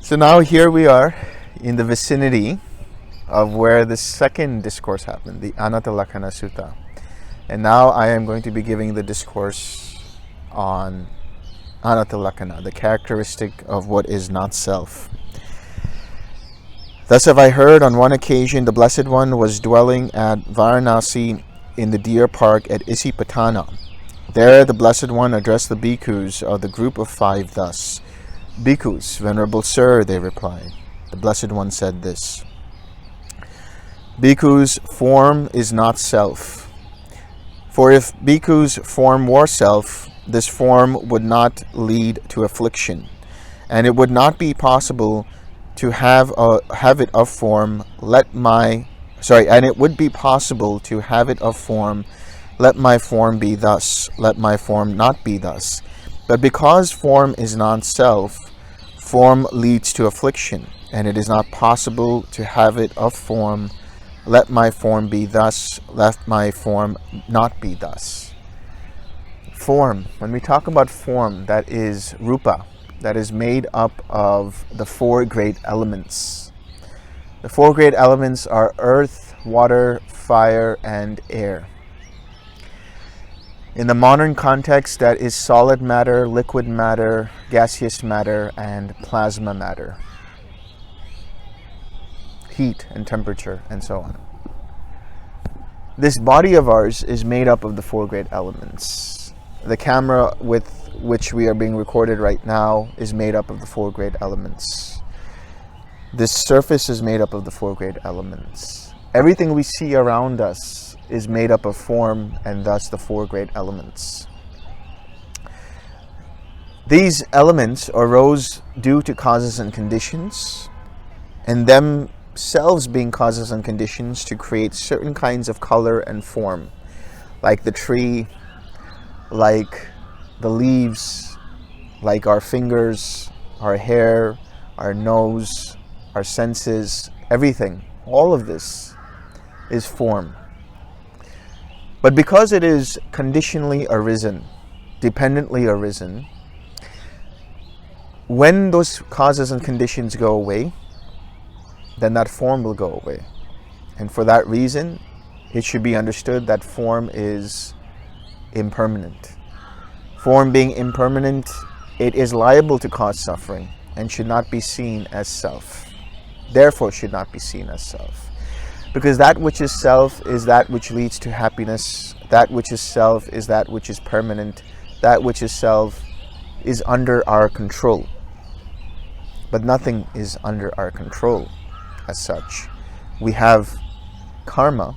So now here we are in the vicinity of where the second discourse happened, the Anattalakkhaṇa Sutta. And now I am going to be giving the discourse on Anattalakkhaṇa, the characteristic of what is not self. Thus have I heard, on one occasion the Blessed One was dwelling at Varanasi in the deer park at Isipatana. There the Blessed One addressed the bhikkhus of the group of 5 thus. Bhikkhus, Venerable Sir, they replied. The Blessed One said this: Bhikkhus, form is not self. For if bhikkhus' form were self, this form would not lead to affliction, and it would not be possible to have it of form. And it would be possible to have it of form. Let my form be thus. Let my form not be thus. But because form is non-self, form leads to affliction, and it is not possible to have it of form. Let my form be thus. Let my form not be thus. Form. When we talk about form, that is rupa, that is made up of the 4 great elements. The 4 great elements are earth, water, fire, and air. In the modern context, that is solid matter, liquid matter, gaseous matter, and plasma matter. Heat and temperature, and so on. This body of ours is made up of the 4 great elements. The camera with which we are being recorded right now is made up of the 4 great elements. This surface is made up of the 4 great elements. Everything we see around us is made up of form, and thus the 4 great elements. These elements arose due to causes and conditions, and themselves being causes and conditions to create certain kinds of color and form, like the tree, like the leaves, like our fingers, our hair, our nose, our senses, everything. All of this is form. But because it is conditionally arisen, dependently arisen, when those causes and conditions go away, then that form will go away. And for that reason, it should be understood that form is impermanent. Form being impermanent, it is liable to cause suffering and should not be seen as self. Therefore, should not be seen as self. Because that which is self is that which leads to happiness. That which is self is that which is permanent. That which is self is under our control. But nothing is under our control as such. We have karma,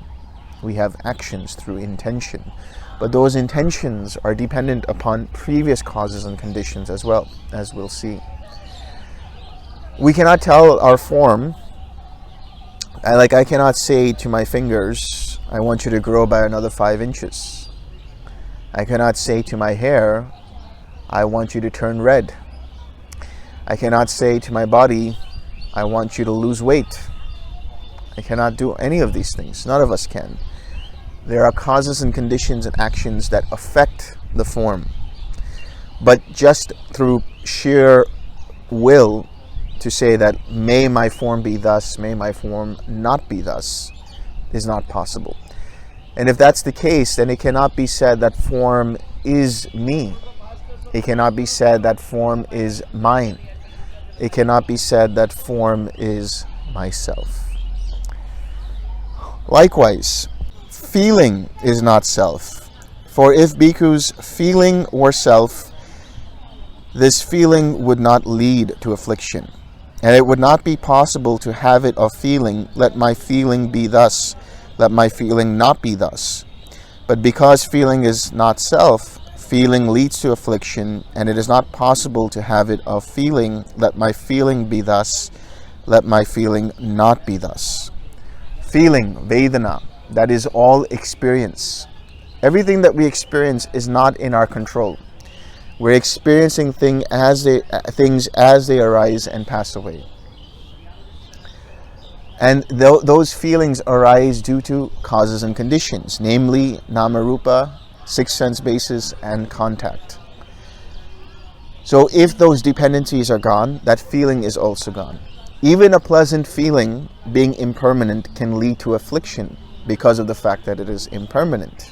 we have actions through intention. But those intentions are dependent upon previous causes and conditions as well, as we'll see. We cannot tell our form. I cannot say to my fingers, I want you to grow by another 5 inches. I cannot say to my hair, I want you to turn red. I cannot say to my body, I want you to lose weight. I cannot do any of these things. None of us can. There are causes and conditions and actions that affect the form. But just through sheer will, to say that may my form be thus, may my form not be thus, is not possible. And if that's the case, then it cannot be said that form is me. It cannot be said that form is mine. It cannot be said that form is myself. Likewise, feeling is not self. For if bhikkhus' feeling were self, this feeling would not lead to affliction. And it would not be possible to have it of feeling. Let my feeling be thus. Let my feeling not be thus. But because feeling is not self, feeling leads to affliction, and it is not possible to have it of feeling. Let my feeling be thus. Let my feeling not be thus. Feeling, Vedana, that is all experience. Everything that we experience is not in our control. We're experiencing things as they arise and pass away. And those feelings arise due to causes and conditions, namely Nama Rupa, 6 sense bases, and contact. So if those dependencies are gone, that feeling is also gone. Even a pleasant feeling, being impermanent, can lead to affliction because of the fact that it is impermanent.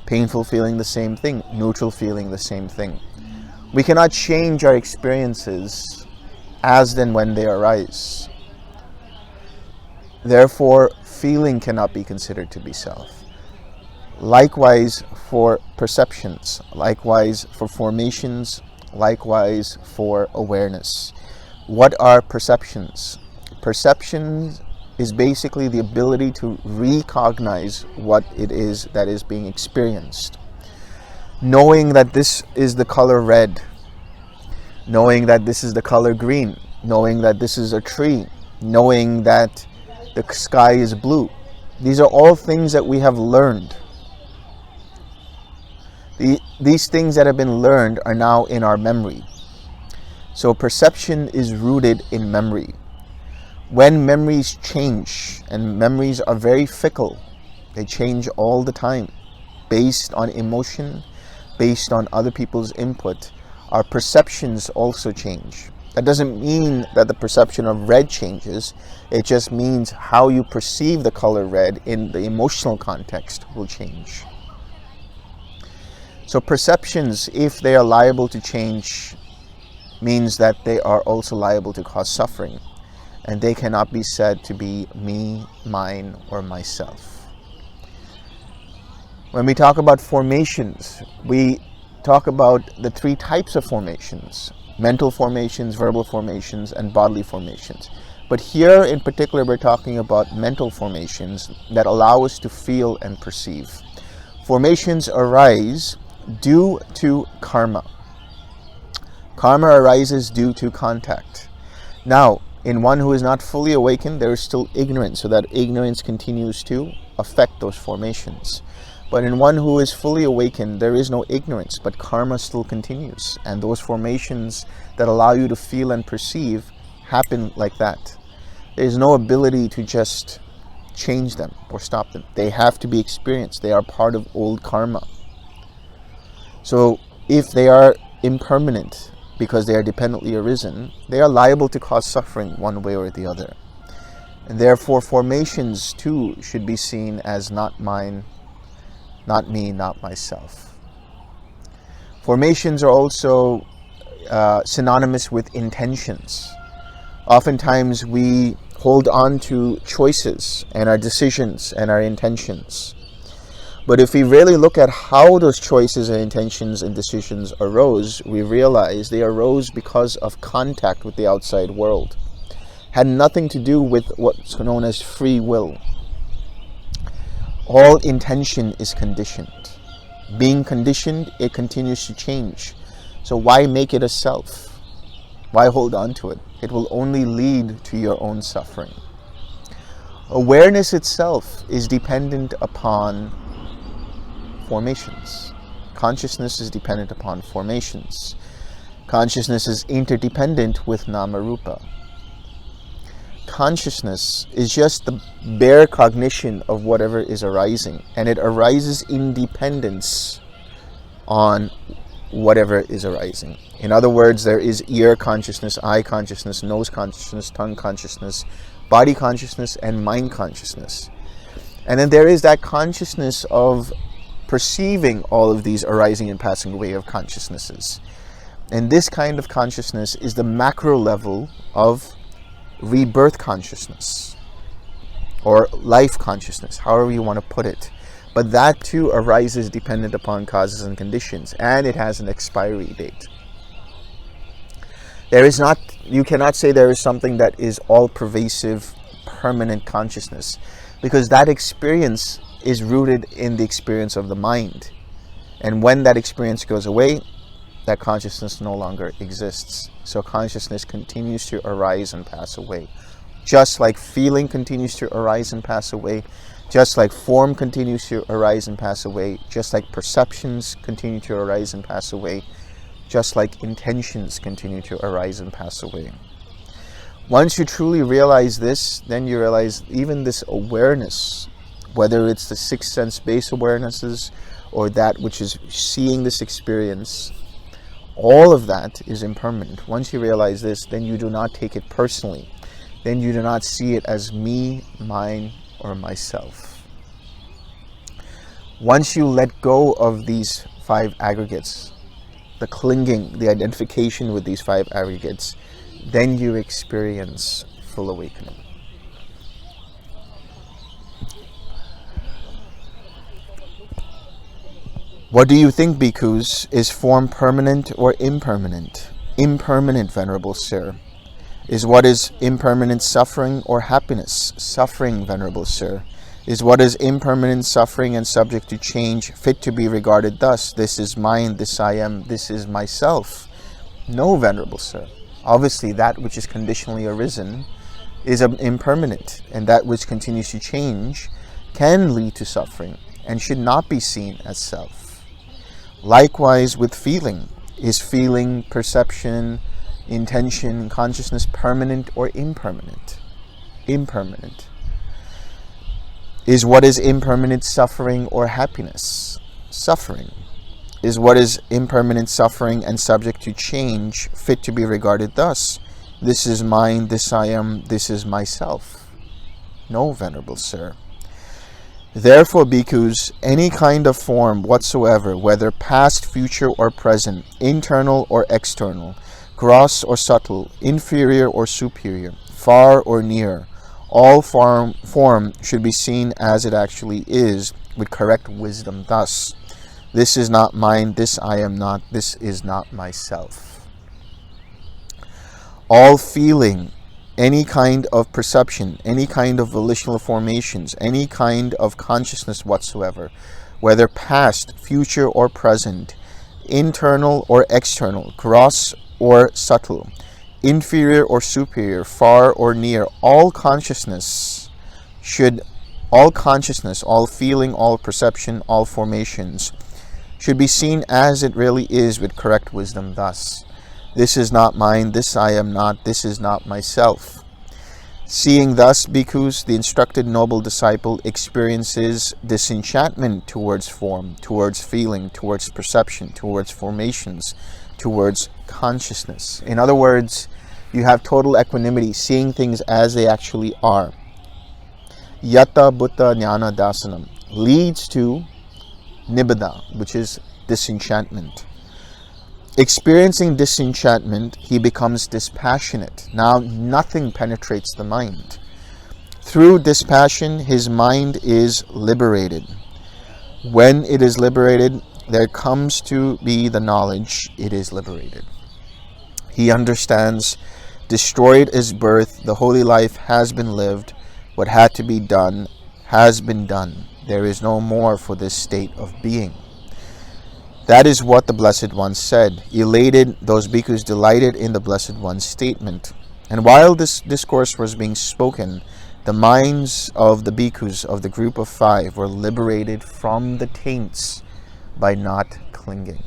Painful feeling, the same thing. Neutral feeling, the same thing. We cannot change our experiences as and when they arise. Therefore, feeling cannot be considered to be self. Likewise for perceptions, likewise for formations, likewise for awareness. What are perceptions? Perceptions is basically the ability to recognize what it is that is being experienced. Knowing that this is the color red, knowing that this is the color green, knowing that this is a tree, knowing that the sky is blue. These are all things that we have learned. These things that have been learned are now in our memory. So perception is rooted in memory. When memories change, and memories are very fickle, they change all the time, based on emotion, based on other people's input, our perceptions also change. That doesn't mean that the perception of red changes. It just means how you perceive the color red in the emotional context will change. So perceptions, if they are liable to change, means that they are also liable to cause suffering. And they cannot be said to be me, mine, or myself. When we talk about formations, we talk about the three types of formations: mental formations, verbal formations, and bodily formations. But here in particular, we're talking about mental formations that allow us to feel and perceive. Formations arise due to karma. Karma arises due to contact. Now, in one who is not fully awakened, there is still ignorance, so that ignorance continues to affect those formations. But in one who is fully awakened, there is no ignorance, but karma still continues. And those formations that allow you to feel and perceive happen like that. There is no ability to just change them or stop them. They have to be experienced. They are part of old karma. So if they are impermanent, because they are dependently arisen, they are liable to cause suffering one way or the other. And therefore formations too should be seen as not mine, not me, not myself. Formations are also synonymous with intentions. Oftentimes we hold on to choices and our decisions and our intentions. But if we really look at how those choices and intentions and decisions arose, we realize they arose because of contact with the outside world. Had nothing to do with what's known as free will. All intention is conditioned. Being conditioned, it continues to change. So why make it a self? Why hold on to it? It will only lead to your own suffering. Awareness itself is dependent upon formations. Consciousness is dependent upon formations. Consciousness is interdependent with Nama-rupa. Consciousness is just the bare cognition of whatever is arising, and it arises in dependence on whatever is arising. In other words, there is ear consciousness, eye consciousness, nose consciousness, tongue consciousness, body consciousness, and mind consciousness. And then there is that consciousness of perceiving all of these arising and passing away of consciousnesses. And this kind of consciousness is the macro level of rebirth consciousness, or life consciousness, however you want to put it. But that too arises dependent upon causes and conditions, and it has an expiry date. You cannot say there is something that is all-pervasive, permanent consciousness, because that experience is rooted in the experience of the mind. And when that experience goes away, that consciousness no longer exists. So consciousness continues to arise and pass away. Just like feeling continues to arise and pass away, just like form continues to arise and pass away, just like perceptions continue to arise and pass away, just like intentions continue to arise and pass away. Once you truly realize this, then you realize even this awareness, whether it's the sixth sense base awarenesses or that which is seeing this experience, All of that is impermanent. Once you realize this, then you do not take it personally. Then you do not see it as me, mine, or myself. Once you let go of these 5 aggregates, the clinging, the identification with these 5 aggregates, then you experience full awakening. What do you think, bhikkhus? Is form permanent or impermanent? Impermanent, Venerable Sir. Is what is impermanent suffering or happiness? Suffering, Venerable Sir. Is what is impermanent suffering and subject to change fit to be regarded thus? This is mine, this I am, this is myself. No, Venerable Sir. Obviously, that which is conditionally arisen is impermanent, and that which continues to change can lead to suffering and should not be seen as self. Likewise with feeling. Is feeling, perception, intention, consciousness permanent or impermanent? Impermanent. Is what is impermanent suffering or happiness? Suffering. Is what is impermanent suffering and subject to change fit to be regarded thus? This is mine, this I am, this is myself. No, Venerable Sir. Therefore, bhikkhus, any kind of form whatsoever, whether past, future, or present, internal or external, gross or subtle, inferior or superior, far or near, all form should be seen as it actually is, with correct wisdom thus. This is not mine, this I am not, this is not myself. All feeling, any kind of perception, any kind of volitional formations, any kind of consciousness whatsoever, whether past, future, or present, internal or external, gross or subtle, inferior or superior, far or near, all consciousness, all feeling, all perception, all formations, should be seen as it really is with correct wisdom thus. This is not mine, this I am not, this is not myself. Seeing thus, bhikkhus, the instructed noble disciple experiences disenchantment towards form, towards feeling, towards perception, towards formations, towards consciousness. In other words, you have total equanimity, seeing things as they actually are. Yatta Bhutta Jnana Dasanam leads to nibbida, which is disenchantment. Experiencing disenchantment, he becomes dispassionate. Now nothing penetrates the mind. Through dispassion, his mind is liberated. When it is liberated, there comes to be the knowledge it is liberated. He understands, destroyed is birth, the holy life has been lived, what had to be done has been done. There is no more for this state of being. That is what the Blessed One said. Elated, those bhikkhus delighted in the Blessed One's statement. And while this discourse was being spoken, the minds of the bhikkhus of the group of 5 were liberated from the taints by not clinging.